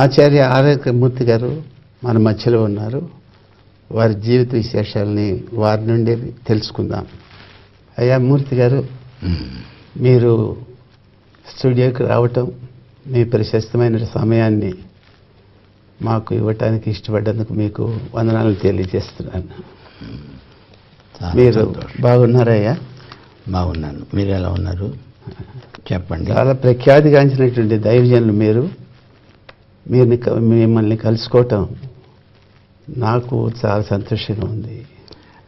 ఆచార్య RR మూర్తి గారు మన మధ్యలో ఉన్నారు. వారి జీవిత విశేషాలని వారి నుండి తెలుసుకుందాం. అయ్యా మూర్తి గారు, మీరు స్టూడియోకి రావటం, మీ ప్రశస్తమైన సమయాన్ని మాకు ఇవ్వటానికి ఇష్టపడ్డందుకు మీకు వందనాలు తెలియజేస్తున్నాను. మీరు బాగున్నారయ్యా? బాగున్నాను. మీరు ఎలా ఉన్నారు చెప్పండి. చాలా ప్రఖ్యాతిగాంచినటువంటి దైవజనులు మీరు. మిమ్మల్ని కలుసుకోవటం నాకు చాలా సంతోషంగా ఉంది.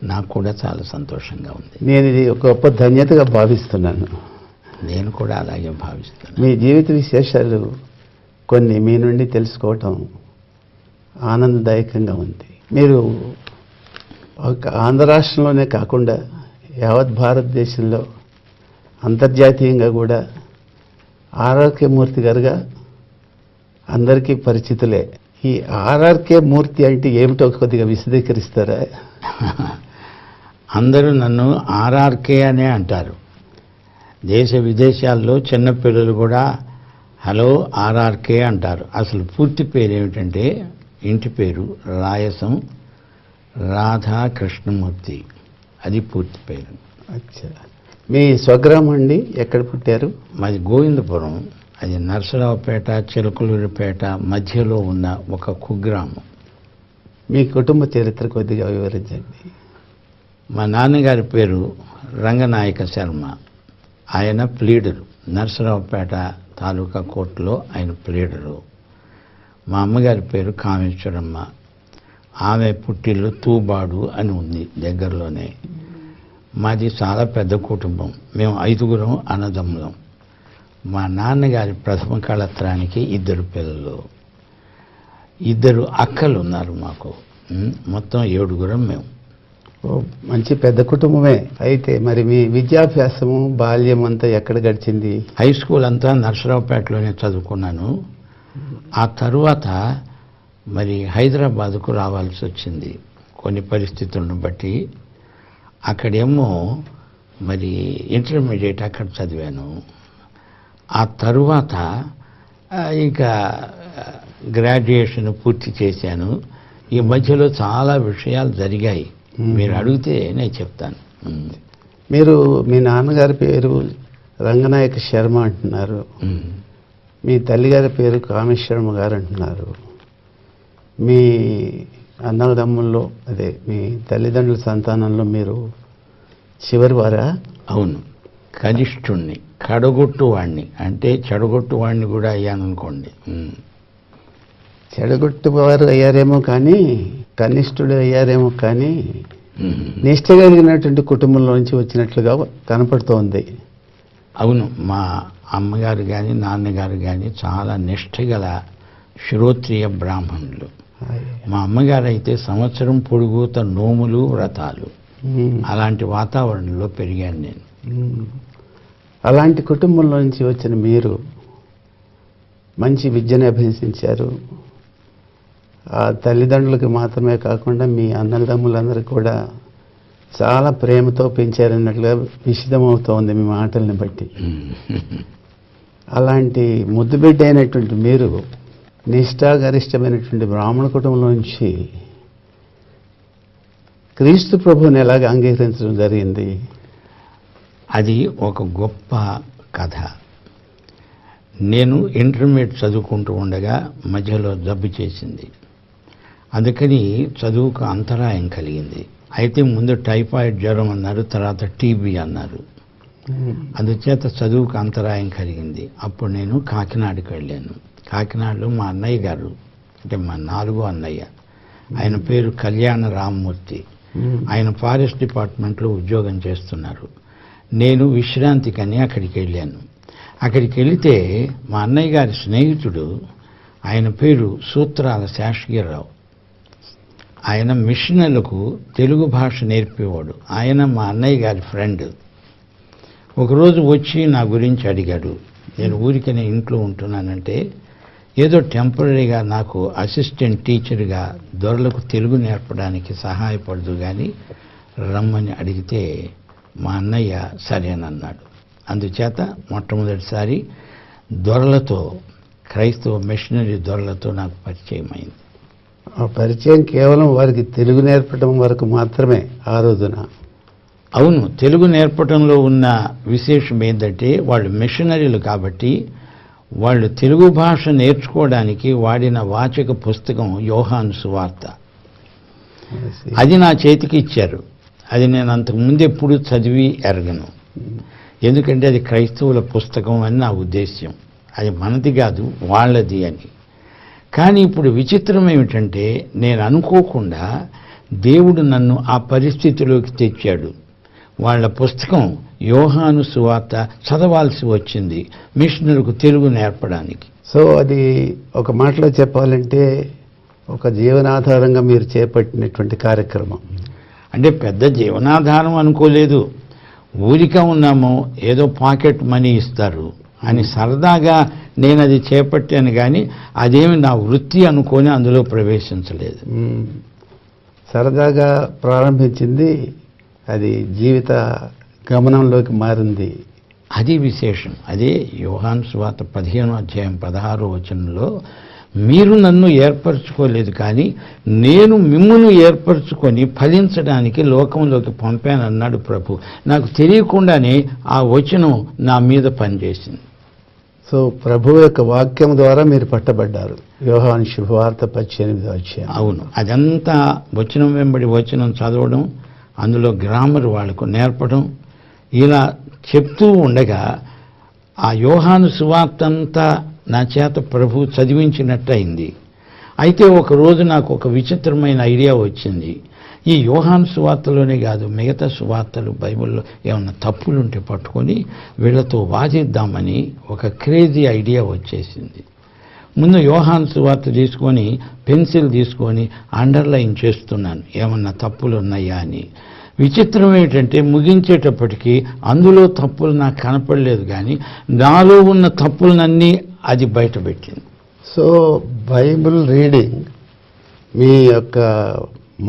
నాకు కూడా చాలా సంతోషంగా ఉంది. నేను ఇది ఒక గొప్ప ధన్యతగా భావిస్తున్నాను. నేను కూడా అలాగే భావిస్తున్నాను. మీ జీవిత విశేషాలు కొన్ని మీ నుండి తెలుసుకోవటం ఆనందదాయకంగా ఉంది. మీరు ఒక ఆంధ్ర రాష్ట్రంలోనే కాకుండా యావత్ భారతదేశంలో అంతర్జాతీయంగా కూడా ఆర్ఆర్కే మూర్తి గారుగా అందరికీ పరిచితులే. ఈ ఆర్ఆర్కే మూర్తి అంటే ఏమిటో కొద్దిగా విశదీకరిస్తారా? అందరూ నన్ను ఆర్ఆర్కే అనే అంటారు. దేశ విదేశాల్లో చిన్నపిల్లలు కూడా హలో ఆర్ఆర్కే అంటారు. అసలు పూర్తి పేరు ఏమిటంటే, ఇంటి పేరు రాయసం రాధా కృష్ణమూర్తి, అది పూర్తి పేరు. అచ్చా. మీ స్వగ్రామం అండి? ఎక్కడ పుట్టారు? మాది గోవిందపురం. అది నరసరావుపేట చిలకలూరిపేట మధ్యలో ఉన్న ఒక కుగ్రామం. మీ కుటుంబ చరిత్ర కొద్దిగా వివరించండి. మా నాన్నగారి పేరు రంగనాయక శర్మ. ఆయన ప్లీడరు. నరసరావుపేట తాలూకా కోర్టులో ఆయన ప్లీడరు. మా అమ్మగారి పేరు కామేశ్వరమ్మ. ఆమె పుట్టిల్లు తూబాడు అని ఉంది దగ్గరలోనే. మాది చాలా పెద్ద కుటుంబం. మేము 5గురం అన్నదమ్ములం. మా నాన్నగారి ప్రథమ కళత్రానికి 2 పిల్లలు, 2 అక్కలు ఉన్నారు మాకు. మొత్తం 7గురం మేము. మంచి పెద్ద కుటుంబమే. అయితే మరి మీ విద్యాభ్యాసము బాల్యం అంతా ఎక్కడ గడిచింది? హై స్కూల్ అంతా నరసరావుపేటలోనే చదువుకున్నాను. ఆ తరువాత మరి హైదరాబాదుకు రావాల్సి వచ్చింది కొన్ని పరిస్థితులను బట్టి. అక్కడేమో మరి ఇంటర్మీడియట్ అక్కడ చదివాను. ఆ తరువాత ఇంకా గ్రాడ్యుయేషన్ పూర్తి చేశాను. ఈ మధ్యలో చాలా విషయాలు జరిగాయి. మీరు అడిగితే నేను చెప్తాను. మీరు మీ నాన్నగారి పేరు రంగనాయక శర్మ అంటున్నారు, మీ తల్లిగారి పేరు కామేశ్వరమ్మ గారు అంటున్నారు. మీ అన్నదమ్ముల్లో, అదే మీ తల్లిదండ్రుల సంతానంలో మీరు చివరి వారా? అవును, కనిష్ఠుణ్ణి, కడగొట్టువాణ్ణి. అంటే చెడగొట్టువాణ్ణి కూడా అయ్యాననుకోండి. చెడగొట్టువారు అయ్యారేమో కానీ, కనిష్ఠుడు అయ్యారేమో కానీ, నిష్ట కలిగినటువంటి కుటుంబంలో నుంచి వచ్చినట్లుగా కనపడుతోంది. అవును, మా అమ్మగారు కానీ నాన్నగారు కానీ చాలా నిష్ఠగల శ్రోత్రియ బ్రాహ్మణులు. మా అమ్మగారు అయితే సంవత్సరం పొడుగుత నోములు వ్రతాలు. అలాంటి వాతావరణంలో పెరిగాను నేను. అలాంటి కుటుంబంలో నుంచి వచ్చిన మీరు మంచి విద్యను అభ్యసించారు. ఆ తల్లిదండ్రులకి మాత్రమే కాకుండా మీ అన్నదమ్ములందరూ కూడా చాలా ప్రేమతో పెంచారన్నట్లుగా విషిదమవుతోంది మీ మాటల్ని బట్టి. అలాంటి ముద్దుబిడ్డ అయినటువంటి మీరు నిష్ఠాగరిష్టమైనటువంటి బ్రాహ్మణ కుటుంబంలో నుంచి క్రీస్తు ప్రభువుని ఎలాగ అంగీకరించడం జరిగింది? అది ఒక గొప్ప కథ. నేను ఇంటర్మీడియట్ చదువుకుంటూ ఉండగా మధ్యలో జబ్బు చేసింది. అందుకని చదువుకు అంతరాయం కలిగింది. అయితే ముందు టైఫాయిడ్ జ్వరం అన్నారు, తర్వాత టీబీ అన్నారు. అందుచేత చదువుకు అంతరాయం కలిగింది. అప్పుడు నేను కాకినాడకి వెళ్ళాను. కాకినాడలో మా అన్నయ్య గారు, అంటే మా 4వ అన్నయ్య, ఆయన పేరు కళ్యాణ రామ్మూర్తి. ఆయన ఫారెస్ట్ డిపార్ట్మెంట్లో ఉద్యోగం చేస్తున్నారు. నేను విశ్రాంతికని అక్కడికి వెళ్ళాను. అక్కడికి వెళితే మా అన్నయ్య గారి స్నేహితుడు, ఆయన పేరు సూత్రాల శేషగిరిరావు. ఆయన మిషనలకు తెలుగు భాష నేర్పేవాడు. ఆయన మా అన్నయ్య గారి ఫ్రెండ్. ఒకరోజు వచ్చి నా గురించి అడిగాడు. నేను ఊరికనే ఇంట్లో ఉంటున్నానంటే, ఏదో టెంపరీగా నాకు అసిస్టెంట్ టీచర్గా దొరలకు తెలుగు నేర్పడానికి సహాయపడదు కానీ రమ్మని అడిగితే మా అన్నయ్య సరేనన్నాడు. అందుచేత మొట్టమొదటిసారి దొరలతో క్రైస్తవ మిషనరీ దొరలతో నాకు పరిచయం అయింది. ఆ పరిచయం కేవలం వారికి తెలుగు నేర్పడం వరకు మాత్రమే ఆ రోజున. అవును, తెలుగు నేర్పడంలో ఉన్న విశేషం ఏంటంటే వాళ్ళు మిషనరీలు కాబట్టి వాళ్ళు తెలుగు భాష నేర్చుకోవడానికి వాడిన వాచక పుస్తకం యోహాను సువార్త. అది నా చేతికి ఇచ్చారు. అది నేను అంతకుముందు ఎప్పుడు చదివి ఎరగను, ఎందుకంటే అది క్రైస్తవుల పుస్తకం అని నా ఉద్దేశ్యం. అది మనది కాదు, వాళ్ళది అని. కానీ ఇప్పుడు విచిత్రం ఏమిటంటే నేను అనుకోకుండా దేవుడు నన్ను ఆ పరిస్థితిలోకి తెచ్చాడు. వాళ్ళ పుస్తకం యోహాను సువార్త చదవాల్సి వచ్చింది మిషనరీకు తెలుగు నేర్పడానికి. సో అది ఒక మాటలో చెప్పాలంటే ఒక జీవనాధారంగా మీరు చేపట్టినటువంటి కార్యక్రమం. అంటే పెద్ద జీవనాధారం అనుకోలేదు, ఊరిక ఉన్నాము, ఏదో పాకెట్ మనీ ఇస్తారు అని సరదాగా నేను అది చేపట్టాను, కానీ అదేమి నా వృత్తి అనుకొని అందులో ప్రవేశించలేదు. సరదాగా ప్రారంభించింది, అది జీవిత గమనంలోకి మారింది. అది విశేషం. అదే యోహాను సువార్త 15వ అధ్యాయం 16వ వచనంలో, మీరు నన్ను ఏర్పరచుకోలేదు కానీ నేను మిమ్మును ఏర్పరచుకొని ఫలించడానికి లోకంలోకి పంపానన్నాడు ప్రభు. నాకు తెలియకుండానే ఆ వచనం నా మీద పనిచేసింది. సో ప్రభు యొక్క వాక్యం ద్వారా మీరు పట్టబడ్డారు. యోహాను శుభవార్త 18వ అధ్యాయం. అవును, అదంతా వచనం వెంబడి వచనం చదవడం, అందులో గ్రామర్ వాళ్లకు నేర్పడం, ఇలా చెప్తూ ఉండగా ఆ యోహాను సువార్త అంతా నా చేత ప్రభు చదివించినట్టయింది. అయితే ఒకరోజు నాకు ఒక విచిత్రమైన ఐడియా వచ్చింది. ఈ యోహాను సువార్తలోనే కాదు, మిగతా సువార్తలు బైబిల్లో ఏమన్నా తప్పులుంటే పట్టుకొని వీళ్లతో వాదిద్దామని ఒక క్రేజీ ఐడియా వచ్చేసింది. ముందు యోహాను సువార్త తీసుకొని పెన్సిల్ తీసుకొని అండర్లైన్ చేస్తున్నాను ఏమన్నా తప్పులు ఉన్నాయా అని. విచిత్రం ఏంటంటే ముగించేటప్పటికీ అందులో తప్పులు నాకు కనపడలేదు, కానీ నాలో ఉన్న తప్పులనన్నీ అది బయటపెట్టింది. సో బైబిల్ రీడింగ్ మీ యొక్క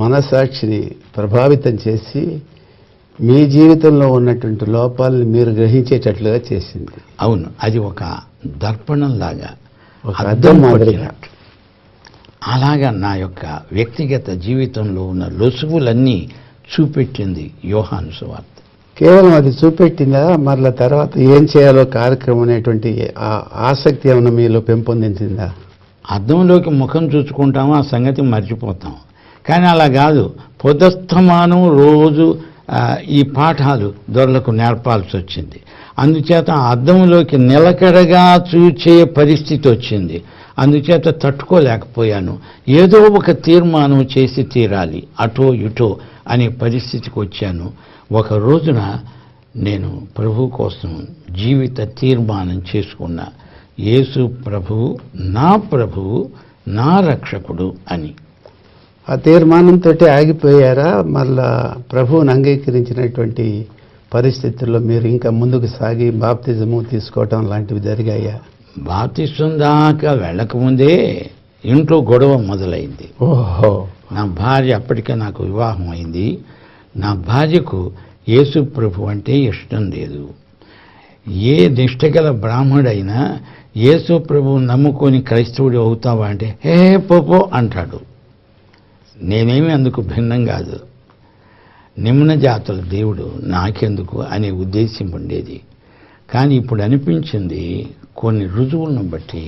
మనసాక్షిని ప్రభావితం చేసి మీ జీవితంలో ఉన్నటువంటి లోపాలను మీరు గ్రహించేటట్లుగా చేసింది. అవును, అది ఒక దర్పణంలాగా, ఒక అద్దం మాదిరిగా. అలాగా నా యొక్క వ్యక్తిగత జీవితంలో ఉన్న లొసుగులన్నీ చూపెట్టింది యోహాను సువార్త. కేవలం అది చూపెట్టిందా, మరలా తర్వాత ఏం చేయాలో కార్యక్రమం అనేటువంటి ఆసక్తి ఏమైనా మీలో పెంపొందించిందా? అద్దంలోకి ముఖం చూసుకుంటాము, ఆ సంగతి మర్చిపోతాం. కానీ అలా కాదు, పొదస్తమానం రోజు ఈ పాఠాలు దొరలకు నేర్పాల్సి వచ్చింది. అందుచేత ఆ అద్దంలోకి నిలకడగా చూచే పరిస్థితి వచ్చింది. అందుచేత తట్టుకోలేకపోయాను. ఏదో ఒక తీర్మానం చేసి తీరాలి, అటో ఇటో అనే పరిస్థితికి వచ్చాను. ఒక రోజున నేను ప్రభు కోసం జీవిత తీర్మానం చేసుకున్నా, యేసు ప్రభువు నా రక్షకుడు అని. ఆ తీర్మానంతో ఆగిపోయారా? మళ్ళా ప్రభువుని అంగీకరించినటువంటి పరిస్థితుల్లో మీరు ఇంకా ముందుకు సాగి బాప్తిజము తీసుకోవటం లాంటివి జరిగాయా? బాప్తిజం దాకా వెళ్ళకముందే ఇంట్లో గొడవ మొదలైంది. ఓహో. నా భార్య, అప్పటికే నాకు వివాహం అయింది, నా భార్యకు యేసు ప్రభు అంటే ఇష్టం లేదు. ఏ నిష్టగల బ్రాహ్మడైనా యేసు ప్రభువు నమ్ముకొని క్రైస్తవుడు అవుతావా అంటే హే పోపో అంటాడు. నేనేమి అందుకు భిన్నం కాదు. నిమ్న జాతుల దేవుడు నాకెందుకు అనే ఉద్దేశం ఉండేది. కానీ ఇప్పుడు అనిపించింది, కొన్ని రుజువులను బట్టి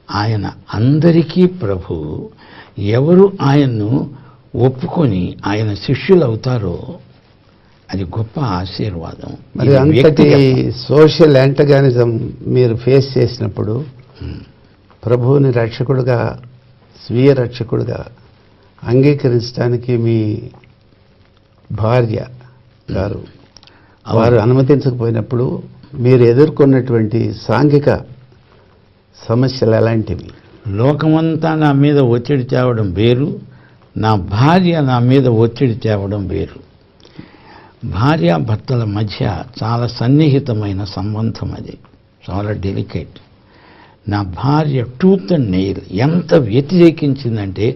ఆయన అందరికీ ప్రభు. ఎవరు ఆయన్ను ఒప్పుకొని ఆయన శిష్యులు అవుతారో అది గొప్ప ఆశీర్వాదం. మరి అంతటి సోషల్ యాంటగానిజం మీరు ఫేస్ చేసినప్పుడు ప్రభువుని రక్షకుడుగా, స్వీయ రక్షకుడుగా అంగీకరించడానికి మీ భార్య గారు వారు అనుమతించకపోయినప్పుడు మీరు ఎదుర్కొన్నటువంటి సాంఘిక సమస్యలు ఎలాంటివి? లోకమంతా నా మీద ఒత్తిడి తేవడం వేరు, నా భార్య నా మీద ఒత్తిడి తేవడం వేరు. భార్యాభర్తల మధ్య చాలా సన్నిహితమైన సంబంధం, అది చాలా డెలికేట్. నా భార్య టూత్ అండ్ నెయిల్ ఎంత వ్యతిరేకించిందంటే,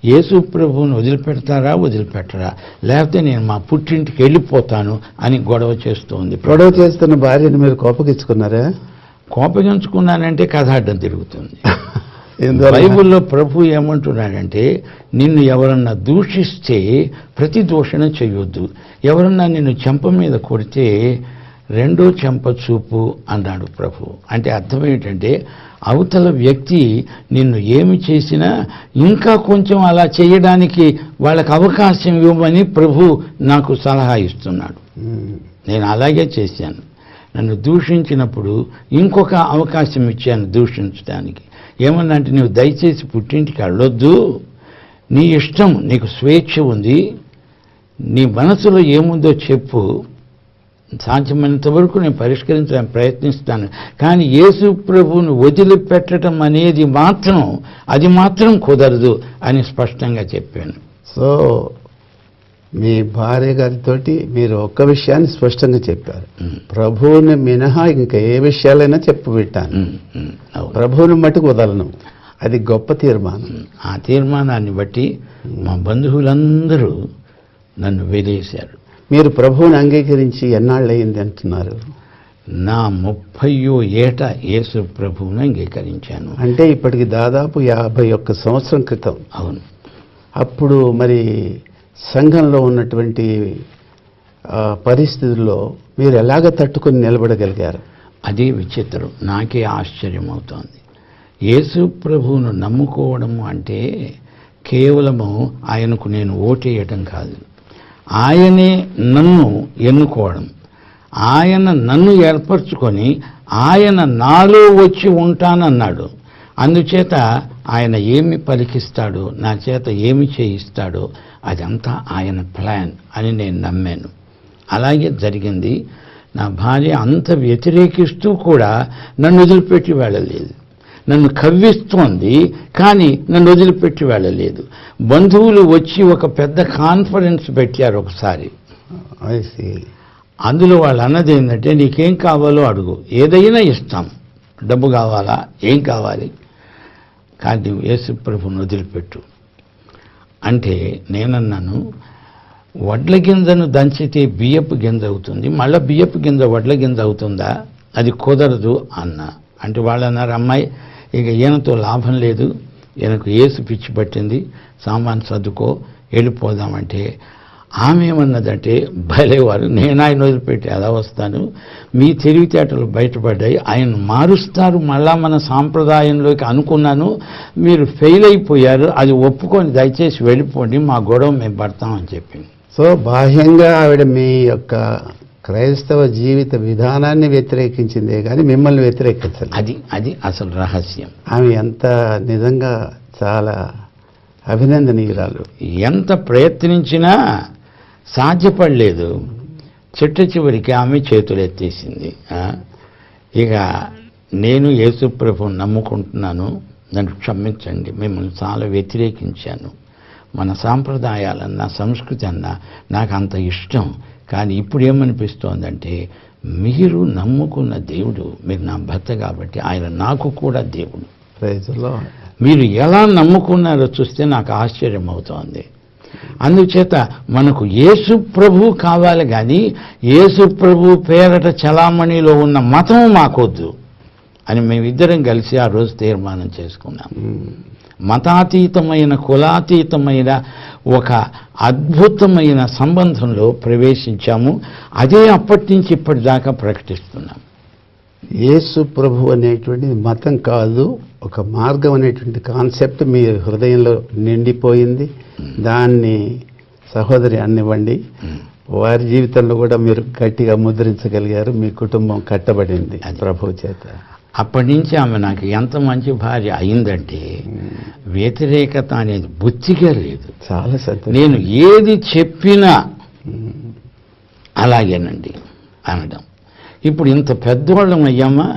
యేసు ప్రభువుని వదిలిపెడతారా వదిలిపెట్టరా, లేకపోతే నేను మా పుట్టింటికి వెళ్ళిపోతాను అని గొడవ చేస్తోంది. గొడవ చేస్తున్న భార్యను మీరు కోపగించుకున్నారా? కోపగించుకున్నానంటే కథ అడ్డం తిరుగుతుంది. ఎందువల్ల? బైబిల్లో ప్రభు ఏమంటున్నాడంటే, నిన్ను ఎవరన్నా దూషిస్తే ప్రతి దూషణ చేయొద్దు, ఎవరన్నా నిన్ను చెంప మీద కొడితే రెండో చెంప చూపు అన్నాడు ప్రభు. అంటే అర్థం ఏంటంటే, అవతల వ్యక్తి నిన్ను ఏమి చేసినా ఇంకా కొంచెం అలా చేయడానికి వాళ్ళకి అవకాశం ఇవ్వమని ప్రభు నాకు సలహా ఇస్తున్నాడు. నేను అలాగే చేశాను. నన్ను దూషించినప్పుడు ఇంకొక అవకాశం ఇచ్చాను దూషించడానికి. ఏమన్నా అంటే, నువ్వు దయచేసి పుట్టింటికి వెళ్ళొద్దు, నీ ఇష్టం, నీకు స్వేచ్ఛ ఉంది, నీ మనసులో ఏముందో చెప్పు, సాధ్యమైనంత వరకు నేను పరిష్కరించడానికి ప్రయత్నిస్తాను, కానీ యేసు ప్రభువును వదిలిపెట్టడం అనేది మాత్రం, అది మాత్రం కుదరదు అని స్పష్టంగా చెప్పాను. సో మీ భార్య గారితో మీరు ఒక్క విషయాన్ని స్పష్టంగా చెప్పారు, ప్రభువుని మినహా ఇంకా ఏ విషయాలైనా చెప్పు పెట్టాను, ప్రభువుని మటుకు వదలను. అది గొప్ప తీర్మానం. ఆ తీర్మానాన్ని బట్టి మా బంధువులందరూ నన్ను వెలేశారు. మీరు ప్రభువుని అంగీకరించి ఎన్నాళ్ళు అయింది అంటున్నారు? నా 30వ ఏట యేసు ప్రభువును అంగీకరించాను. అంటే ఇప్పటికి దాదాపు 51 సంవత్సరం క్రితం. అవును. అప్పుడు మరి సంఘంలో ఉన్నటువంటి పరిస్థితుల్లో మీరు ఎలాగ తట్టుకొని నిలబడగలిగారు? అదే విచిత్రం, నాకే ఆశ్చర్యం అవుతోంది. యేసు ప్రభువును నమ్ముకోవడము అంటే కేవలము ఆయనకు నేను ఓటేయటం కాదు, ఆయనే నన్ను ఎన్నుకోవడం, ఆయన నన్ను ఏర్పరచుకొని ఆయన నాలో వచ్చి ఉంటానన్నాడు. అందుచేత ఆయన ఏమి పలికిస్తాడో, నా చేత ఏమి చేయిస్తాడో అదంతా ఆయన ప్లాన్ అని నేను నమ్మాను. అలాగే జరిగింది. నా భార్య అంత వ్యతిరేకిస్తూ కూడా నన్ను వదిలిపెట్టి వెళ్ళలేదు. నన్ను కవ్విస్తోంది కానీ నన్ను వదిలిపెట్టి వెళ్ళలేదు. బంధువులు వచ్చి ఒక పెద్ద కాన్ఫరెన్స్ పెట్టారు ఒకసారి. అందులో వాళ్ళు అన్నది ఏంటంటే, నీకేం కావాలో అడుగు, ఏదైనా ఇస్తాం, డబ్బు కావాలా, ఏం కావాలి, కానీ నువ్వు యేసు ప్రభువును వదిలిపెట్టు అంటే నేనన్నాను, వడ్ల గింజను దంచితే బియ్యపు గింజ అవుతుంది, మళ్ళీ బియ్యపు గింజ వడ్ల గింజ అవుతుందా, అది కుదరదు అన్నా. అంటే వాళ్ళు అన్నారు, అమ్మాయి ఇక ఈయనతో లాభం లేదు, ఈయనకు యేసు పిచ్చి పట్టింది, సామాన్ సర్దుకో వెళ్ళిపోదామంటే ఆమె ఏమన్నదంటే, భలేవారు, నేను ఆయన వదిలిపెట్టి ఎలా వస్తాను, మీ తెలివితేటలు బయటపడ్డాయి, ఆయన మారుస్తారు మళ్ళా మన సాంప్రదాయంలోకి అనుకున్నాను, మీరు ఫెయిల్ అయిపోయారు, అది ఒప్పుకొని దయచేసి వెళ్ళిపోండి, మా గొడవ మేము పడతామని చెప్పింది. సో బాహ్యంగా ఆవిడ మీ యొక్క క్రైస్తవ జీవిత విధానాన్ని వ్యతిరేకించిందే కానీ మిమ్మల్ని వ్యతిరేకించలేదు. అది అసలు రహస్యం. ఆమె ఎంత నిజంగా చాలా అభినందనీయురాలు. ఎంత ప్రయత్నించినా సాధ్యపడలేదు. చివరికి ఆమె చేతులు ఎత్తేసింది. ఇక నేను యేసు ప్రభువును నమ్ముకుంటున్నాను, నన్ను క్షమించండి, మిమ్మల్ని చాలా వ్యతిరేకించాను, మన సాంప్రదాయాలన్నా సంస్కృతి అన్నా నాకు అంత ఇష్టం, కానీ ఇప్పుడు ఏమనిపిస్తోందంటే, మీరు నమ్ముకున్న దేవుడు, మీరు నా భర్త కాబట్టి ఆయన నాకు కూడా దేవుడు, ప్రైజ్లో మీరు ఎలా నమ్ముకున్నారో చూస్తే నాకు ఆశ్చర్యం అవుతోంది. అందుచేత మనకు యేసు ప్రభు కావాలి కానీ యేసు ప్రభు పేరట చలామణిలో ఉన్న మతం మాకొద్దు అని మేమిద్దరం కలిసి ఆ రోజు తీర్మానం చేసుకున్నాం. మతాతీతమైన, కులాతీతమైన ఒక అద్భుతమైన సంబంధంలో ప్రవేశించాము. అదే అప్పటి నుంచి ఇప్పటిదాకా ప్రకటిస్తున్నాం. యేసు ప్రభు అనేటువంటిది మతం కాదు, ఒక మార్గం అనేటువంటి కాన్సెప్ట్ మీ హృదయంలో నిండిపోయింది. దాన్ని సహోదరి అన్నివ్వండి, వారి జీవితంలో కూడా మీరు గట్టిగా ముద్రించగలిగారు, మీ కుటుంబం కట్టబడింది ప్రభు చేత. అప్పటి నుంచి ఆమె నాకు ఎంత మంచి భార్య అయిందంటే, వ్యతిరేకత అనేది బుద్ధిగా లేదు. చాలా సంతోషం. నేను ఏది చెప్పినా అలాగేనండి అనడం. ఇప్పుడు ఇంత పెద్దవాళ్ళం అయ్యామా,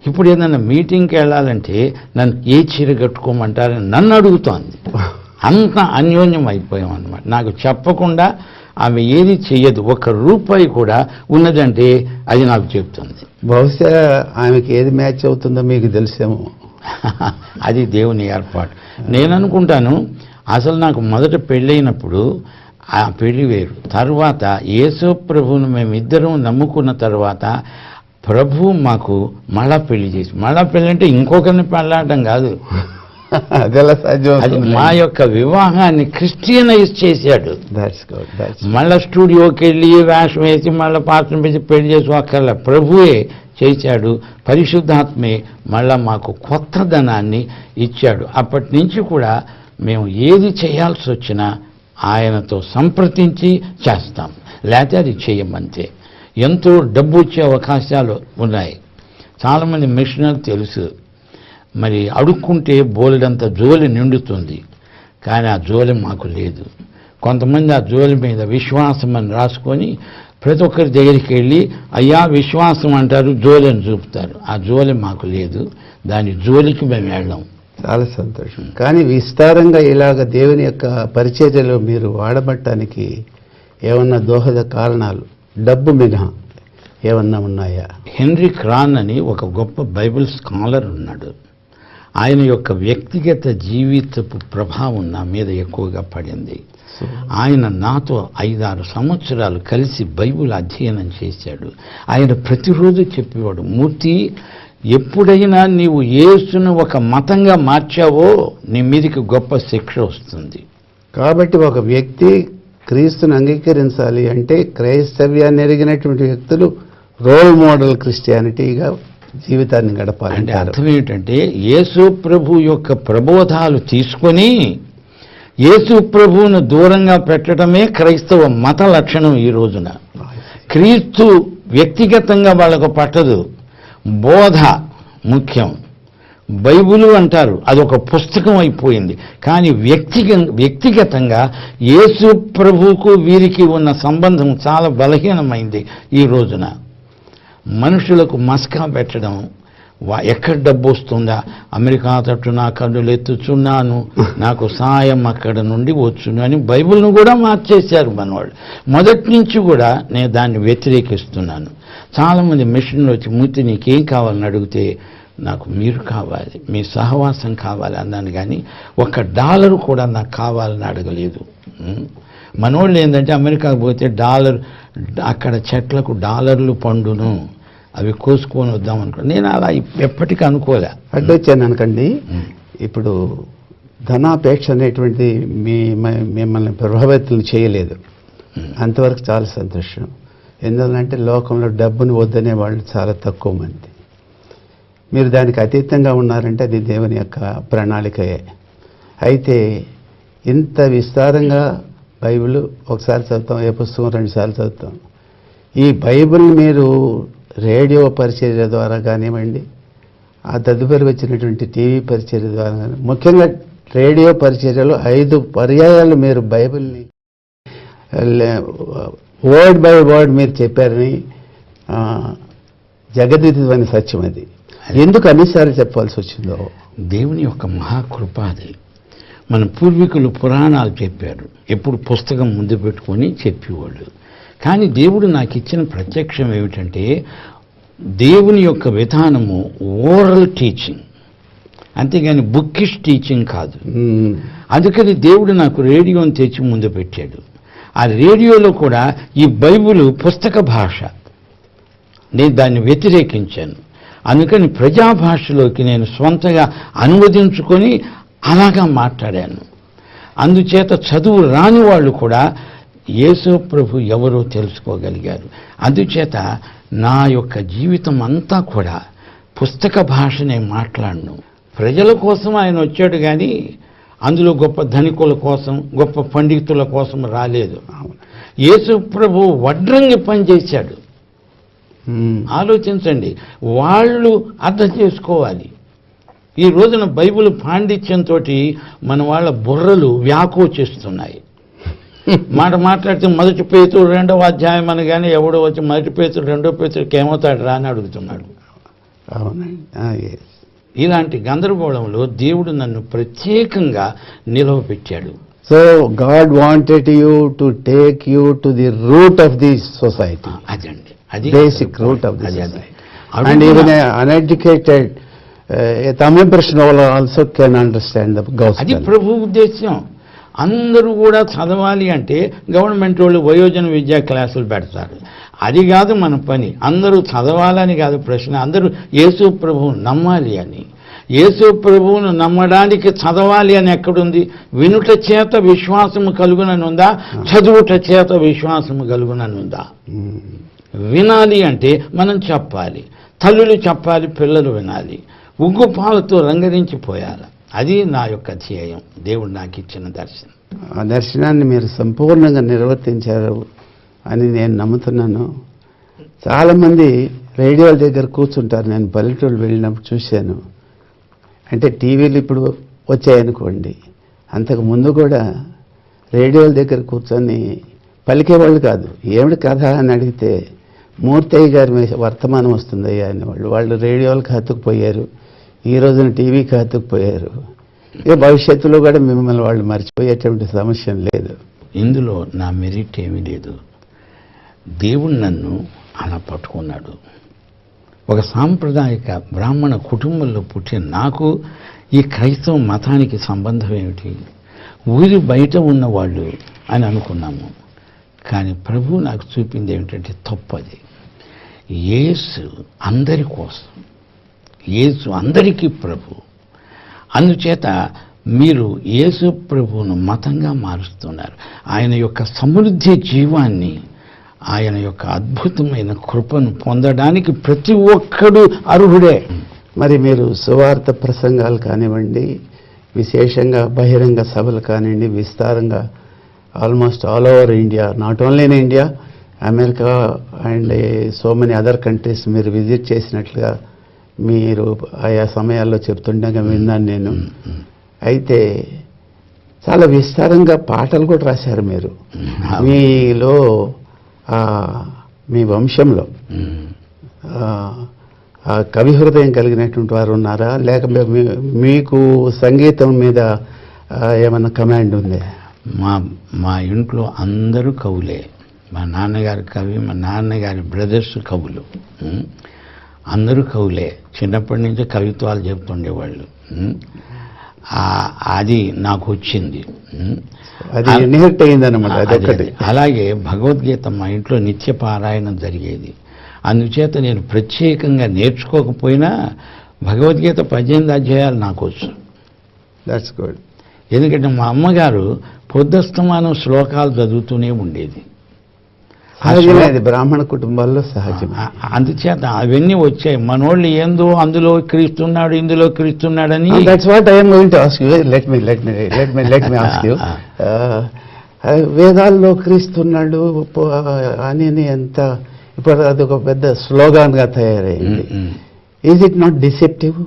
ఇప్పుడు ఏదైనా మీటింగ్కి వెళ్ళాలంటే నన్ను ఏ చీర కట్టుకోమంటారని నన్ను అడుగుతోంది. అంత అన్యోన్యం అయిపోయాం అన్నమాట. నాకు చెప్పకుండా ఆమె ఏది చెయ్యదు. ₹1 కూడా ఉన్నదంటే అది నాకు చెప్తుంది. బహుశా ఆమెకి ఏది మ్యాచ్ అవుతుందో మీకు తెలిసేమో. అది దేవుని ఏర్పాటు. నేను అనుకుంటాను, అసలు నాకు మొదట పెళ్ళైనప్పుడు ఆ పెళ్లి వేరు, తర్వాత యేసు ప్రభువును మేమిద్దరం నమ్ముకున్న తర్వాత ప్రభు మాకు మళ్ళా పెళ్లి చేసి, మళ్ళా పెళ్లి అంటే ఇంకొకరిని పెళ్ళాడటం కాదు, అదెలా సాధ్యం అది మా యొక్క వివాహాన్ని క్రిస్టియనైజ్ చేశాడు. మళ్ళా స్టూడియోకి వెళ్ళి వేషం వేసి మళ్ళీ పాత్ర పెట్టి పెళ్లి చేసుకోక్కర్ల, ప్రభువే చేశాడు. పరిశుద్ధాత్మే మళ్ళా మాకు కొత్తదనాన్ని ఇచ్చాడు. అప్పటి నుంచి కూడా మేము ఏది చేయాల్సి వచ్చినా ఆయనతో సంప్రదించి చేస్తాం, లేకపోతే అది చేయమంతే. ఎంతో డబ్బు వచ్చే అవకాశాలు ఉన్నాయి. చాలామంది మిషనరీ తెలుసు, మరి అడుక్కుంటే బోలెడంత జోలి నిండుతుంది, కానీ ఆ జోలి మాకు లేదు. కొంతమంది ఆ జోలి మీద విశ్వాసం అని రాసుకొని ప్రతి ఒక్కరి దగ్గరికి వెళ్ళి అయ్యా విశ్వాసం అంటారు, జోలిని చూపుతారు. ఆ జోలి మాకు లేదు, దాని జోలికి మేము వెళ్ళాం. చాలా సంతోషం. కానీ విస్తారంగా ఇలాగ దేవుని యొక్క పరిచర్యలో మీరు వాడబట్టడానికి ఏమన్నా దోహద కారణాలు డబ్బు మినహా ఏమన్నా ఉన్నాయా? హెన్రీ క్రాన్ అని ఒక గొప్ప బైబిల్ స్కాలర్ ఉన్నాడు. ఆయన యొక్క వ్యక్తిగత జీవితపు ప్రభావం నా మీద ఎక్కువగా పడింది. ఆయన నాతో 5-6 సంవత్సరాలు కలిసి బైబిల్ అధ్యయనం చేశాడు. ఆయన ప్రతిరోజు చెప్పేవాడు, మూర్తి, ఎప్పుడైనా నీవు యేసును ఒక మతంగా మార్చావో నీ మీదకి గొప్ప శిక్ష వస్తుంది. కాబట్టి ఒక వ్యక్తి క్రీస్తుని అంగీకరించాలి అంటే క్రైస్తవ్యాన్ని ఎరిగినటువంటి వ్యక్తులు రోల్ మోడల్ క్రిస్టియానిటీగా జీవితాన్ని గడపాలి. అంటే అర్థం ఏమిటంటే యేసు ప్రభు యొక్క ప్రబోధాలు తీసుకొని యేసు ప్రభువును దూరంగా పెట్టడమే క్రైస్తవ మత లక్షణం. ఈ రోజున క్రీస్తు వ్యక్తిగతంగా వాళ్ళకు పట్టదు, బోధ ముఖ్యం. బైబిలు అంటారు, అదొక పుస్తకం అయిపోయింది. కానీ వ్యక్తిగతంగా యేసు ప్రభువుకు వీరికి ఉన్న సంబంధం చాలా బలహీనమైంది. ఈ రోజున మనుషులకు మస్కా పెట్టడం, ఎక్కడ డబ్బు వస్తుందా, అమెరికా తట్టు నా కన్నులు ఎత్తుచున్నాను, నాకు సాయం అక్కడ నుండి వచ్చును అని బైబిల్ను కూడా మార్చేశారు మనవాళ్ళు. మొదటి నుంచి కూడా నేను దాన్ని వ్యతిరేకిస్తున్నాను. చాలామంది మిషన్లు వచ్చి మూర్తి నీకేం కావాలని అడిగితే నాకు మీరు కావాలి, మీ సహవాసం కావాలి అన్నాను, కానీ $1 కూడా నాకు కావాలని అడగలేదు. మనోళ్ళు ఏంటంటే అమెరికాకు పోతే అక్కడ చెట్లకు డాలర్లు పండును, అవి కోసుకొని వద్దాం అనుకో. నేను అలా ఎప్పటికీ అనుకోలే. అడ్డొచ్చాను అనకండి. ఇప్పుడు ధనాపేక్ష అనేటువంటి మిమ్మల్ని ప్రభావితం చేయలేదు, అంతవరకు చాలా సంతోషం. ఎందుకంటే లోకంలో డబ్బును వద్దనే వాళ్ళు చాలా తక్కువ మంది. మీరు దానికి అతీతంగా ఉన్నారంటే అది దేవుని యొక్క ప్రణాళికయే. అయితే ఇంత విస్తారంగా బైబిల్ ఒకసారి చదువుతాం, ఏ పుస్తకం 2 సార్లు చదువుతాం. ఈ బైబిల్ మీరు రేడియో పరిచర్య ద్వారా కానివ్వండి, ఆ తదుపరి వచ్చినటువంటి టీవీ పరిచర్య ద్వారా కానీ, ముఖ్యంగా రేడియో పరిచర్యలో 5 పర్యాయాలు మీరు బైబిల్ని వర్డ్ బై వర్డ్ మీరు చెప్పారని జగద్విదితమైన సత్యం. అది ఎందుకు అన్నిసార్లు చెప్పాల్సి వచ్చిందో దేవుని యొక్క మహాకృప అది. మన పూర్వీకులు పురాణాలు చెప్పారు, ఎప్పుడు పుస్తకం ముందు పెట్టుకొని చెప్పేవాళ్ళు. కానీ దేవుడు నాకు ఇచ్చిన ప్రత్యక్షం ఏమిటంటే దేవుని యొక్క విధానము ఓరల్ టీచింగ్, అంతేగాని బుక్కిష్ టీచింగ్ కాదు. అందుకని దేవుడు నాకు రేడియోని తెచ్చి ముందు పెట్టాడు. ఆ రేడియోలో కూడా ఈ బైబిల్ పుస్తక భాష, నేను దాన్ని వ్యతిరేకించాను. అందుకని ప్రజాభాషలోకి నేను స్వంతగా అనువదించుకొని అలాగా మాట్లాడాను. అందుచేత చదువు రాని వాళ్ళు కూడా యేసు ప్రభు ఎవరో తెలుసుకోగలిగారు. అందుచేత నా యొక్క జీవితం అంతా కూడా పుస్తక భాష నేను మాట్లాడను. ప్రజల కోసం ఆయన వచ్చాడు, కానీ అందులో గొప్ప ధనికుల కోసం, గొప్ప పండితుల కోసం రాలేదు. యేసు ప్రభు వడ్రంగి పనిచేశాడు. ఆలోచించండి, వాళ్ళు అర్థం చేసుకోవాలి. ఈ రోజున బైబిల్ పాండిత్యంతో మన వాళ్ళ బుర్రలు వ్యాకోచిస్తున్నాయి. మాట్లాడితే 1 పేతురు 2వ అధ్యాయం అనగానే ఎవడో వచ్చి 1 పేతురు 2వ పేతురుకి ఏమవుతాడు రా అని అడుగుతున్నాడు. ఇలాంటి గందరగోళంలో దేవుడు నన్ను ప్రత్యేకంగా నిలవపెట్టాడు. So God wanted you to take you to the root of the society. అదండి, అది basic root of the society. And even uneducated Tamil person also can understand the gospel. అది ప్రభు ఉద్దేశం. అందరూ కూడా చదవాలి అంటే గవర్నమెంట్ వాళ్ళు వయోజన విద్యా క్లాసులు పెడతారు. అది కాదు మన పని. అందరూ చదవాలని కాదు ప్రశ్న, అందరూ యేసు ప్రభువును నమ్మాలి అని. యేసు ప్రభువును నమ్మడానికి చదవాలి అని ఎక్కడుంది? వినుట చేత విశ్వాసము కలుగుననుందా? చదువుట చేత విశ్వాసము కలుగుననుందా? వినాలి అంటే మనం చెప్పాలి, తల్లులు చెప్పాలి, పిల్లలు వినాలి, ఉగ్గు పాలతో రంగరించిపోయాలి. అది నా యొక్క ధ్యేయం, దేవుడు నాకు ఇచ్చిన దర్శనం. ఆ దర్శనాన్ని మీరు సంపూర్ణంగా నిర్వర్తించారు అని నేను నమ్ముతున్నాను. చాలామంది రేడియోల దగ్గర కూర్చుంటారు. నేను పల్లెటూళ్ళు వెళ్ళినప్పుడు చూశాను. అంటే టీవీలు ఇప్పుడు వచ్చాయనుకోండి, అంతకు ముందు కూడా రేడియోల దగ్గర కూర్చొని పలికేవాళ్ళు కాదు. ఏమిటి కథ అని అడిగితే మూర్తయ్య గారి వర్తమానం వస్తుందయ్యా అని వాళ్ళు రేడియోలకు హత్తుకుపోయారు. ఈ రోజున టీవీకి హత్తుకుపోయారు. ఇక భవిష్యత్తులో కూడా మిమ్మల్ని వాళ్ళు మర్చిపోయేటువంటి సమస్య లేదు. ఇందులో నా మెరిట్ ఏమీ లేదు. దేవుడు నన్ను అలా పట్టుకున్నాడు. ఒక సాంప్రదాయిక బ్రాహ్మణ కుటుంబంలో పుట్టిన నాకు ఈ క్రైస్తవ మతానికి సంబంధం ఏమిటి? ఊరి బయట ఉన్నవాళ్ళు అని అనుకున్నాము. కానీ ప్రభువు నాకు చూపింది ఏమిటంటే తప్పది. యేసు అందరి కోసం, యేసు అందరికీ ప్రభు. అందుచేత మీరు యేసు ప్రభువును మతంగా మారుస్తున్నారు. ఆయన యొక్క సమృద్ధి జీవాన్ని, ఆయన యొక్క అద్భుతమైన కృపను పొందడానికి ప్రతి ఒక్కడు అర్హుడే. మరి మీరు సువార్త ప్రసంగాలు కానివ్వండి, విశేషంగా బహిరంగ సభలు కానివ్వండి, విస్తారంగా almost all over India, not only in India, America and so many other countries మీరు విజిట్ చేసినట్లుగా మీరు ఆయా సమయాల్లో చెప్తుండగా విన్నాను నేను. అయితే చాలా విస్తారంగా పాటలు కూడా రాశారు మీరు. మీలో మీ వంశంలో కవి హృదయం కలిగినటువంటి వారు ఉన్నారా? లేక మీకు సంగీతం మీద ఏమన్నా కమాండ్ ఉంది? మా ఇంట్లో అందరూ కవులే. మా నాన్నగారి కవి, మా నాన్నగారి బ్రదర్స్ కవులు, అందరూ కవులే. చిన్నప్పటి నుంచే కవిత్వాలు చెప్తుండేవాళ్ళు. అది నాకు వచ్చింది, అది ఇన్హెరిట్ అయిందన్నమాట. అదొకటి. అలాగే భగవద్గీత మా ఇంట్లో నిత్య పారాయణం జరిగేది. అందుచేత నేను ప్రత్యేకంగా నేర్చుకోకపోయినా భగవద్గీత 18 అధ్యాయాలు నాకు వచ్చు. That's good. ఎందుకంటే మా అమ్మగారు పొద్దస్తమానం శ్లోకాలు చదువుతూనే ఉండేది. అది బ్రాహ్మణ కుటుంబాల్లో సహజం. అందుచేత అవన్నీ వచ్చాయి. మనోళ్ళు ఏందో అందులో క్రీస్తున్నాడు, ఇందులో క్రీస్తున్నాడని. That's what I am going to ask you. Let me ask you. వేదాల్లో క్రీస్తున్నాడు అని ఎంత ఇప్పుడు అదొక పెద్ద స్లోగాన్గా తయారైంది. Is it not deceptive?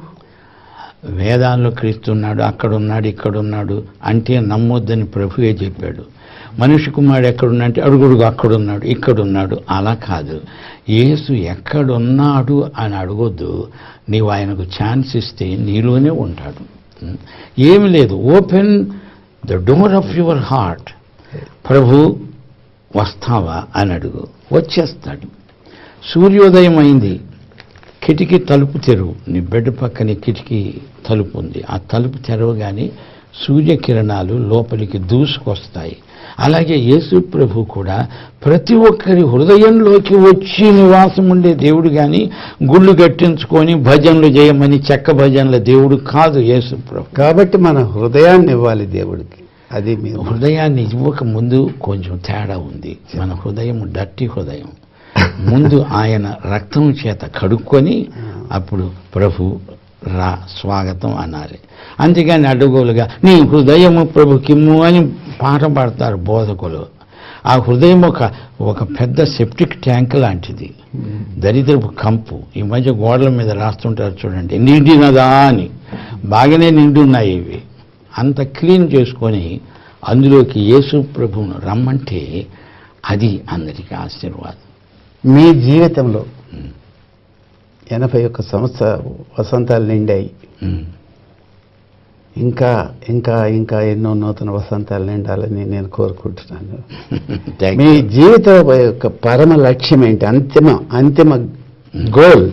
వేదాల్లో క్రీస్తున్నాడు, అక్కడున్నాడు, ఇక్కడున్నాడు అంటే నమ్మొద్దని ప్రభువే చెప్పాడు. మనిషి కుమారుడు ఎక్కడున్నాడంటే అడుగుడుగు అక్కడున్నాడు, ఇక్కడున్నాడు. అలా కాదు. యేసు ఎక్కడున్నాడు అని అడగొద్దు. నీవు ఆయనకు ఛాన్స్ ఇస్తే నీలోనే ఉంటాడు. ఏమి లేదు, open the door of your heart. ప్రభు వస్తావా అని అడుగు, వచ్చేస్తాడు. సూర్యోదయం అయింది, కిటికీ తలుపు తెరువు. నీ బెడ్ పక్కనే కిటికీ తలుపు ఉంది. ఆ తలుపు తెరవగానే సూర్యకిరణాలు లోపలికి దూసుకొస్తాయి. అలాగే యేసు ప్రభు కూడా ప్రతి ఒక్కరి హృదయంలోకి వచ్చి నివాసం ఉండే దేవుడు. కానీ గుళ్ళు కట్టించుకొని భజనలు చేయమని చెక్క భజనల దేవుడు కాదు యేసు ప్రభు. కాబట్టి మన హృదయాన్ని ఇవ్వాలి దేవుడికి. అది మీ హృదయాన్ని ఇవ్వక ముందు కొంచెం తేడా ఉంది. మన హృదయం డర్టీ హృదయం. ముందు ఆయన రక్తం చేత కడుక్కొని అప్పుడు ప్రభు రా స్వాగతం అనాలి. అంతేగాని అడ్డగోలుగా నీ హృదయము ప్రభుకిమ్ము అని పాట పాడతారు బోధకులు. ఆ హృదయం ఒక పెద్ద సెప్టిక్ ట్యాంక్ లాంటిది, దరిద్రపు కంపు. ఈ మధ్య గోడల మీద రాస్తుంటారు చూడండి, నిండినదా అని. బాగానే నిండి ఉన్నాయి ఇవి. అంత క్లీన్ చేసుకొని అందులోకి యేసు ప్రభువును రమ్మంటే అది అందరికీ ఆశీర్వాదం. మీ జీవితంలో 81 సంవత్సర వసంతాలు నిండాయి. ఇంకా ఇంకా ఇంకా ఎన్నో నూతన వసంతాలు నిండాలని నేను కోరుకుంటున్నాను. మీ జీవిత యొక్క పరమ లక్ష్యం ఏంటి? అంతిమ గోల్,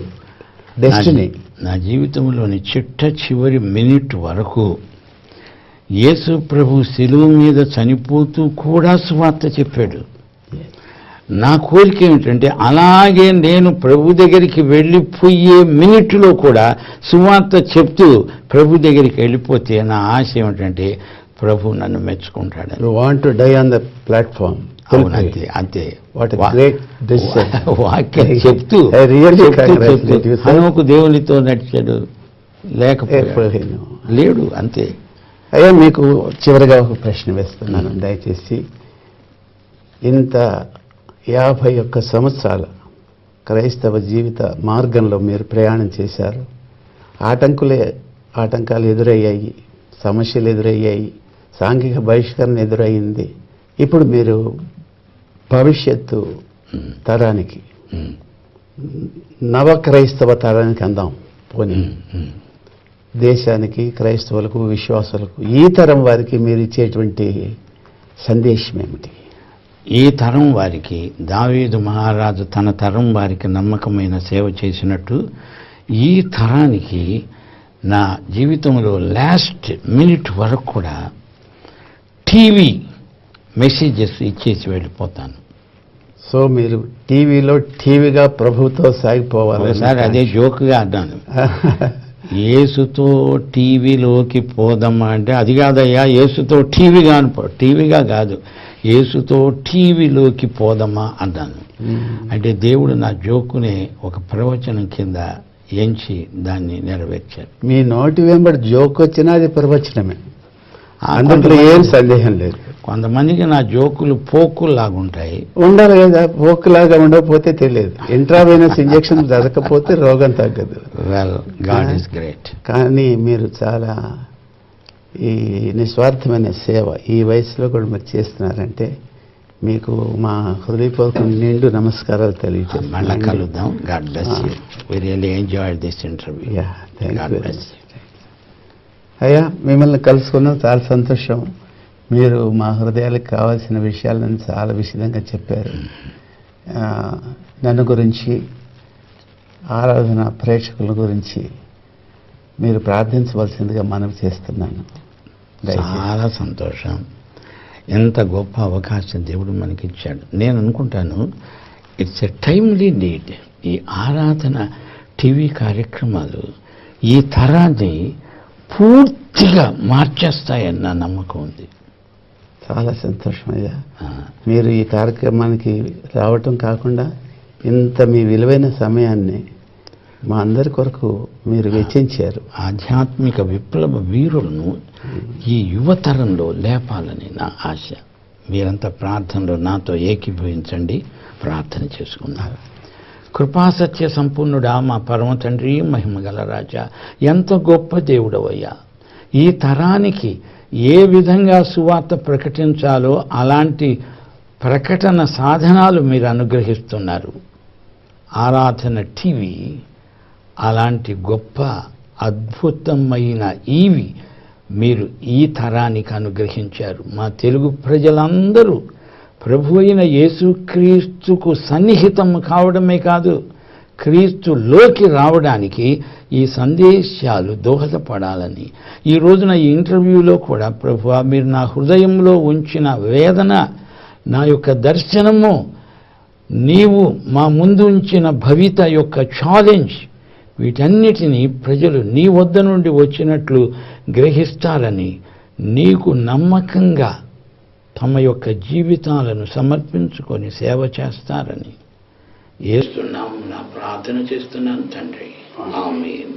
డెస్టినీ? నా జీవితంలోని చివరి మినిట్ వరకు యేసు ప్రభు శిలువ మీద చనిపోతూ కూడా సువార్త చెప్పాడు. నా కోరిక ఏమిటంటే అలాగే నేను ప్రభు దగ్గరికి వెళ్ళిపోయే మినిట్లో కూడా సువార్త చెప్తూ ప్రభు దగ్గరికి వెళ్ళిపోతే నా ఆశ ఏమిటంటే ప్రభు నన్ను మెచ్చుకుంటాడు. You want to die on the platform. అంతే అంతే. What a great decision. వాక్యం చెప్తూ I really congratulate you, sir. హనోకు దేవునితో నడిచాడు, లేకపోయాడు, లేడు, అంతే. అయ్యా, మీకు చివరిగా ఒక ప్రశ్న వేస్తున్నాను. దయచేసి ఇంత 51 సంవత్సరాల క్రైస్తవ జీవిత మార్గంలో మీరు ప్రయాణం చేశారు. ఆటంకాలు ఎదురయ్యాయి, సమస్యలు ఎదురయ్యాయి, సాంఘిక బహిష్కరణ ఎదురయ్యింది. ఇప్పుడు మీరు భవిష్యత్తు తరానికి, నవ క్రైస్తవ తరానికి అందాం పోనీ, దేశానికి, క్రైస్తవులకు, విశ్వాసులకు, ఈ తరం వారికి మీరు ఇచ్చేటువంటి సందేశం ఏమిటి? ఈ తరం వారికి దావీదు మహారాజు తన తరం వారికి నమ్మకమైన సేవ చేసినట్టు ఈ తరానికి నా జీవితంలో లాస్ట్ మినిట్ వరకు కూడా టీవీ మెసేజెస్ ఇచ్చేసి వెళ్ళిపోతాను. సో మీరు టీవీగా ప్రభుతో సాగిపోవాలి. ఒకసారి అదే జోక్గా అన్నాను, యేసుతో టీవీలోకి పోదమ్మా అంటే, అది కాదయ్యా యేసుతో టీవీగా కాదు, యేసుతో టీవీలోకి పోదమ్మా అన్నాను. అంటే దేవుడు నా జోకునే ఒక ప్రవచనం కింద ఎంచి దాన్ని నెరవేర్చారు. మీ నోటి వెంబడి జోక్ వచ్చినా అది ప్రవచనమే, అందులో ఏం సందేహం లేదు. కొంతమందికి నా జోకులు పోకుల్లాగుంటాయి. ఉండాలి కదా, పోకులాగా ఉండకపోతే తెలియదు. ఇంట్రావెనస్ ఇంజెక్షన్ జరగకపోతే రోగం తగ్గదు. Well, God is great. కానీ మీరు చాలా ఈ నిస్వార్థమైన సేవ ఈ వయసులో కూడా మీరు చేస్తున్నారంటే మీకు మా హృదయపూర్వక నిండు నమస్కారాలు తెలియజేస్తాను. మళ్ళా కలుద్దాం. God bless you. We really enjoyed this interview. God bless you. అయ్యా, మిమ్మల్ని కలుసుకున్నాం, చాలా సంతోషం. మీరు మా హృదయాలకు కావాల్సిన విషయాలను చాలా విశదంగా చెప్పారు. నన్ను గురించి, ఆరాధన ప్రేక్షకుల గురించి మీరు ప్రార్థించవలసిందిగా మనవి చేస్తున్నాను. చాలా సంతోషం. ఎంత గొప్ప అవకాశం దేవుడు మనకిచ్చాడు. నేను అనుకుంటాను ఇట్స్ ఎ టైమ్లీ నీడ్. ఈ ఆరాధన టీవీ కార్యక్రమాలు ఈ తరాన్ని పూర్తిగా మార్చేస్తాయని నా నమ్మకం ఉంది. చాలా సంతోషం అయ్యా, మీరు ఈ కార్యక్రమానికి రావటం కాకుండా ఇంత మీ విలువైన సమయాన్ని మా అందరి కొరకు మీరు వెచ్చించారు. ఆధ్యాత్మిక విప్లవ వీరులను ఈ యువతరంలో లేపాలని నా ఆశ. మీరంతా ప్రార్థనలో నాతో ఏకీభవించండి, ప్రార్థన చేసుకున్నారు. కృపాసత్య సంపూర్ణుడా, మా పరమ తండ్రి, మహిమగల రాజా, ఎంత గొప్ప దేవుడవయ్యా. ఈ తరానికి ఏ విధంగా సువార్త ప్రకటించాలో అలాంటి ప్రకటన సాధనాలు మీరు అనుగ్రహిస్తున్నారు. ఆరాధన టీవీ అలాంటి గొప్ప అద్భుతమైన ఈవి మీరు ఈ తరానికి అనుగ్రహించారు. మా తెలుగు ప్రజలందరూ ప్రభు అయిన యేసుక్రీస్తుకు సన్నిహితం కావడమే కాదు, క్రీస్తులోకి రావడానికి ఈ సందేశాలు దోహదపడాలని ఈ రోజున ఈ ఇంటర్వ్యూలో కూడా ప్రభువా, మీరు నా హృదయంలో ఉంచిన వేదన, నా యొక్క దర్శనము, నీవు మా ముందు ఉంచిన భవిత యొక్క ఛాలెంజ్, వీటన్నిటినీ ప్రజలు నీ వద్ద నుండి వచ్చినట్లు గ్రహిస్తారని, నీకు నమ్మకంగా తమ యొక్క జీవితాలను సమర్పించుకొని సేవ చేస్తారని యేసు నామమున ప్రార్థన చేస్తున్నాను తండ్రి. ఆమేన్.